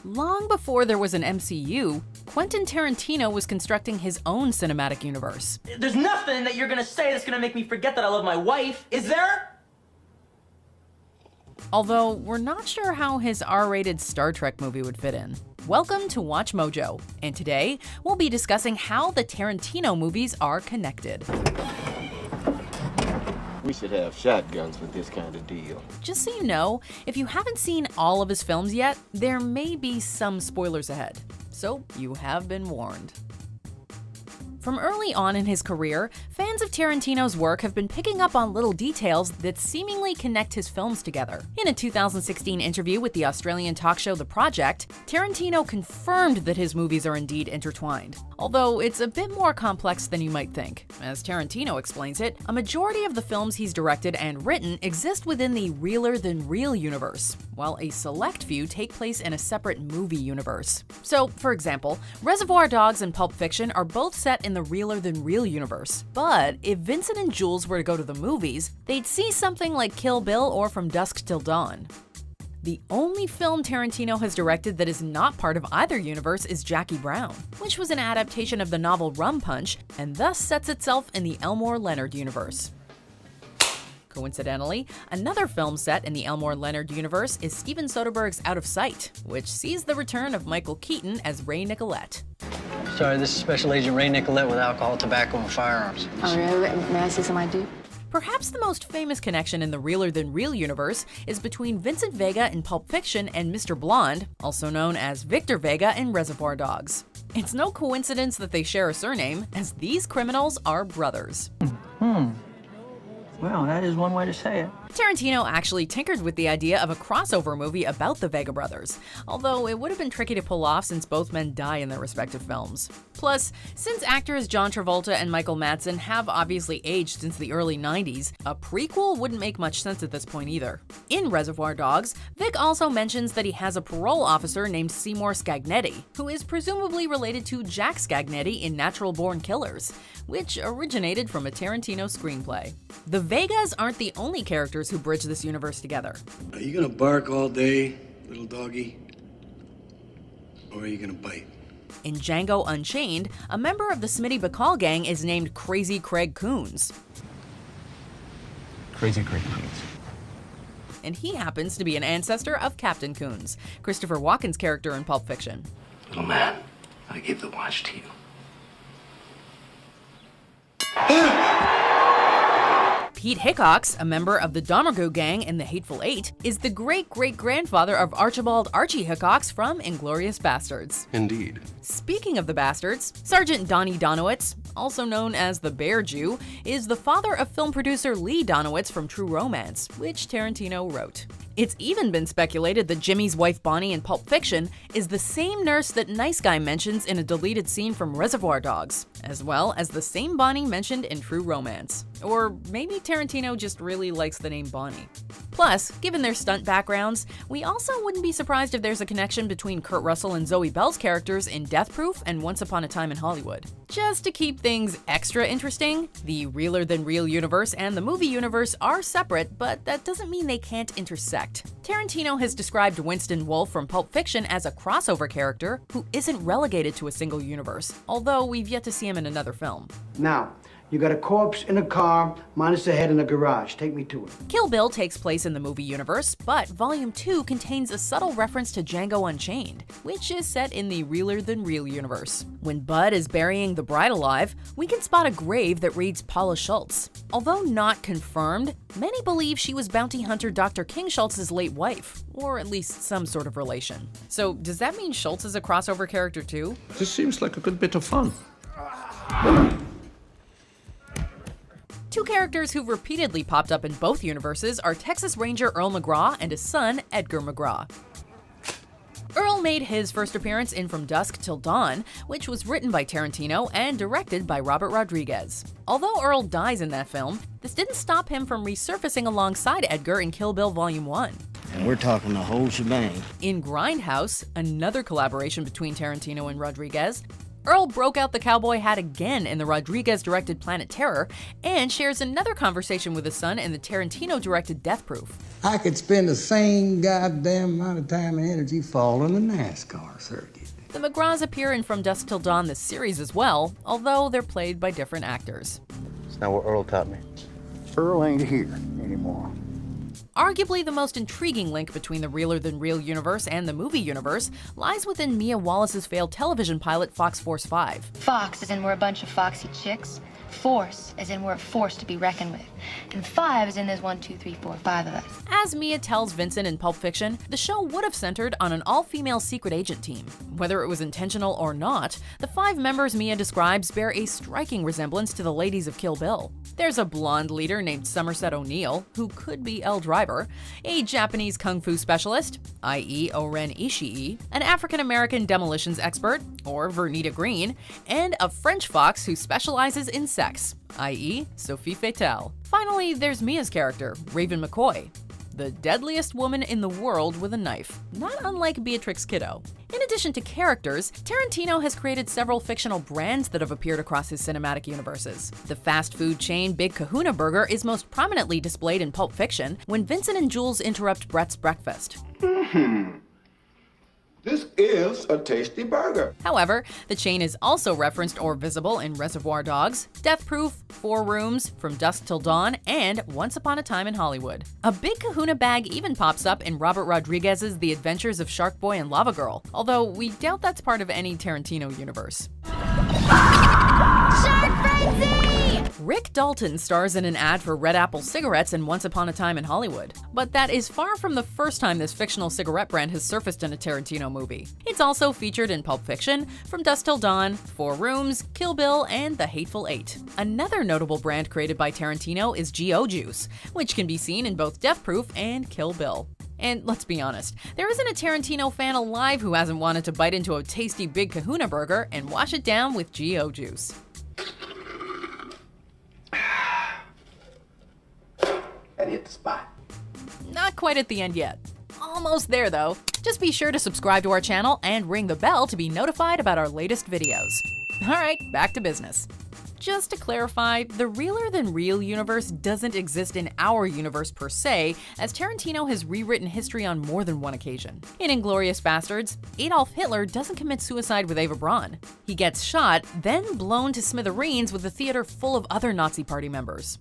Long before there was an MCU, Quentin Tarantino was constructing his own cinematic universe. There's nothing that you're gonna say that's gonna make me forget that I love my wife, is there? Although, we're not sure how his R-rated Star Trek movie would fit in. Welcome to WatchMojo, and today we'll be discussing how the Tarantino movies are connected. We should have shotguns for this kind of deal. Just so you know, if you haven't seen all of his films yet, there may be some spoilers ahead. So you have been warned. From early on in his career, fans of Tarantino's work have been picking up on little details that seemingly connect his films together. In a 2016 interview with the Australian talk show The Project, Tarantino confirmed that his movies are indeed intertwined. Although it's a bit more complex than you might think. As Tarantino explains it, a majority of the films he's directed and written exist within the Real universe, while a select few take place in a separate movie universe. So, for example, Reservoir Dogs and Pulp Fiction are both set in the Real universe. But if Vincent and Jules were to go to the movies, they'd see something like Kill Bill or From Dusk Till Dawn. The only film Tarantino has directed that is not part of either universe is Jackie Brown, which was an adaptation of the novel Rum Punch and thus sets itself in the Elmore Leonard universe. Coincidentally, another film set in the Elmore Leonard universe is Steven Soderbergh's Out of Sight, which sees the return of Michael Keaton as Ray Nicolette. Sorry, this is Special Agent Ray Nicolette with alcohol, tobacco, and firearms. Oh, really? May I see some ID? Perhaps the most famous connection in the Real universe is between Vincent Vega in Pulp Fiction and Mr. Blonde, also known as Victor Vega in Reservoir Dogs. It's no coincidence that they share a surname, as these criminals are brothers. Well, that is one way to say it. Tarantino actually tinkered with the idea of a crossover movie about the Vega brothers, although it would have been tricky to pull off since both men die in their respective films. Plus, since actors John Travolta and Michael Madsen have obviously aged since the early 90s, a prequel wouldn't make much sense at this point either. In Reservoir Dogs, Vic also mentions that he has a parole officer named Seymour Scagnetti, who is presumably related to Jack Scagnetti in Natural Born Killers, which originated from a Tarantino screenplay. The Vegas aren't the only characters who bridge this universe together. Are you gonna bark all day, little doggy? Or are you gonna bite? In Django Unchained, a member of the Smitty Bacall gang is named Crazy Craig Coons. Crazy Craig Coons. And he happens to be an ancestor of Captain Coons, Christopher Walken's character in Pulp Fiction. Little man, I give the watch to you. Pete Hickox, a member of the Domergue gang in The Hateful Eight, is the great-great-grandfather of Archibald Archie Hickox from Inglourious Basterds. Indeed. Speaking of the Bastards, Sergeant Donnie Donowitz, also known as the Bear Jew, is the father of film producer Lee Donowitz from True Romance, which Tarantino wrote. It's even been speculated that Jimmy's wife Bonnie in Pulp Fiction is the same nurse that Nice Guy mentions in a deleted scene from Reservoir Dogs, as well as the same Bonnie mentioned in True Romance. Or maybe Tarantino just really likes the name Bonnie. Plus, given their stunt backgrounds, we also wouldn't be surprised if there's a connection between Kurt Russell and Zoe Bell's characters in Death Proof and Once Upon a Time in Hollywood. Just to keep things extra interesting, the Real universe and the movie universe are separate, but that doesn't mean they can't intersect. Tarantino has described Winston Wolfe from Pulp Fiction as a crossover character who isn't relegated to a single universe, although we've yet to see him in another film. Now, you got a corpse in a car, minus the head in a garage. Take me to it. Kill Bill takes place in the movie universe, but Volume 2 contains a subtle reference to Django Unchained, which is set in the Real universe. When Bud is burying the bride alive, we can spot a grave that reads Paula Schultz. Although not confirmed, many believe she was bounty hunter Dr. King Schultz's late wife, or at least some sort of relation. So does that mean Schultz is a crossover character too? This seems like a good bit of fun. Two characters who've repeatedly popped up in both universes are Texas Ranger Earl McGraw and his son, Edgar McGraw. Earl made his first appearance in From Dusk Till Dawn, which was written by Tarantino and directed by Robert Rodriguez. Although Earl dies in that film, this didn't stop him from resurfacing alongside Edgar in Kill Bill Volume 1. And we're talking the whole shebang. In Grindhouse, another collaboration between Tarantino and Rodriguez, Earl broke out the cowboy hat again in the Rodriguez-directed Planet Terror and shares another conversation with his son in the Tarantino-directed Death Proof. I could spend the same goddamn amount of time and energy following the NASCAR circuit. The McGraws appear in From Dusk Till Dawn this series as well, although they're played by different actors. That's not what Earl taught me. Earl ain't here anymore. Arguably the most intriguing link between the realer-than-real universe and the movie universe lies within Mia Wallace's failed television pilot Fox Force 5. Fox as in we're a bunch of foxy chicks. Force as in we're a force to be reckoned with. And 5 as in there's 1, 2, 3, 4, 5 of us. As Mia tells Vincent in Pulp Fiction, the show would have centered on an all-female secret agent team. Whether it was intentional or not, the 5 members Mia describes bear a striking resemblance to the ladies of Kill Bill. There's a blonde leader named Somerset O'Neill, who could be Elle Driver, a Japanese kung fu specialist, i.e. Oren Ishii, an African-American demolitions expert, or Vernita Green, and a French fox who specializes in sex, i.e. Sophie Fatale. Finally, there's Mia's character, Raven McCoy, the deadliest woman in the world with a knife, not unlike Beatrix Kiddo. In addition to characters, Tarantino has created several fictional brands that have appeared across his cinematic universes. The fast food chain Big Kahuna Burger is most prominently displayed in Pulp Fiction when Vincent and Jules interrupt Brett's breakfast. This is a tasty burger. However, the chain is also referenced or visible in Reservoir Dogs, Death Proof, 4 Rooms, From Dusk Till Dawn, and Once Upon a Time in Hollywood. A Big Kahuna bag even pops up in Robert Rodriguez's The Adventures of Shark Boy and Lava Girl, although we doubt that's part of any Tarantino universe. Shark frenzy! Rick Dalton stars in an ad for Red Apple cigarettes in Once Upon a Time in Hollywood. But that is far from the first time this fictional cigarette brand has surfaced in a Tarantino movie. It's also featured in Pulp Fiction, From Dusk Till Dawn, 4 Rooms, Kill Bill, and The Hateful Eight. Another notable brand created by Tarantino is G.O. Juice, which can be seen in both Death Proof and Kill Bill. And let's be honest, there isn't a Tarantino fan alive who hasn't wanted to bite into a tasty Big Kahuna burger and wash it down with G.O. Juice. That hit the spot. Not quite at the end yet. Almost there though. Just be sure to subscribe to our channel and ring the bell to be notified about our latest videos. Alright, back to business. Just to clarify, the realer-than-real universe doesn't exist in our universe per se, as Tarantino has rewritten history on more than one occasion. In Inglourious Basterds, Adolf Hitler doesn't commit suicide with Eva Braun. He gets shot, then blown to smithereens with a theater full of other Nazi party members.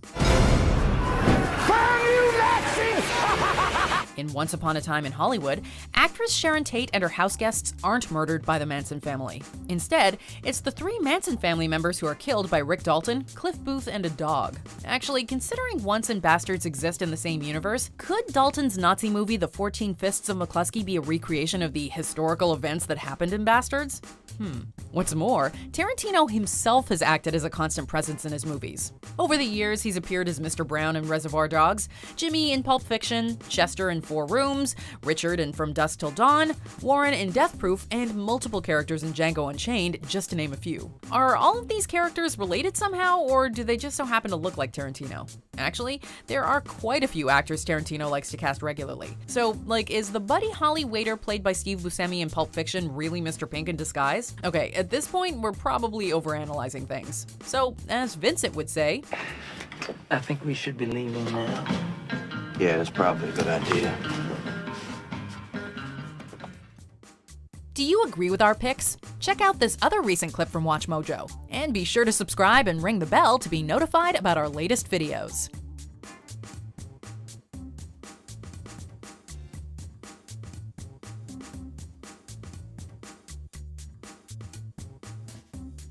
In Once Upon a Time in Hollywood, actress Sharon Tate and her houseguests aren't murdered by the Manson family. Instead, it's the 3 Manson family members who are killed by Rick Dalton, Cliff Booth, and a dog. Actually, considering Once and Bastards exist in the same universe, could Dalton's Nazi movie The 14 Fists of McCluskey be a recreation of the historical events that happened in Bastards? What's more, Tarantino himself has acted as a constant presence in his movies. Over the years, he's appeared as Mr. Brown in Reservoir Dogs, Jimmy in Pulp Fiction, Chester in 4 Rooms, Richard in From Dusk Till Dawn, Warren in Death Proof, and multiple characters in Django Unchained, just to name a few. Are all of these characters related somehow, or do they just so happen to look like Tarantino? Actually, there are quite a few actors Tarantino likes to cast regularly. So, like, is the Buddy Holly waiter played by Steve Buscemi in Pulp Fiction really Mr. Pink in disguise? Okay, at this point, we're probably overanalyzing things. So, as Vincent would say, I think we should be leaving now. Yeah, that's probably a good idea. do you agree with our picks? Check out this other recent clip from WatchMojo. And be sure to subscribe and ring the bell to be notified about our latest videos.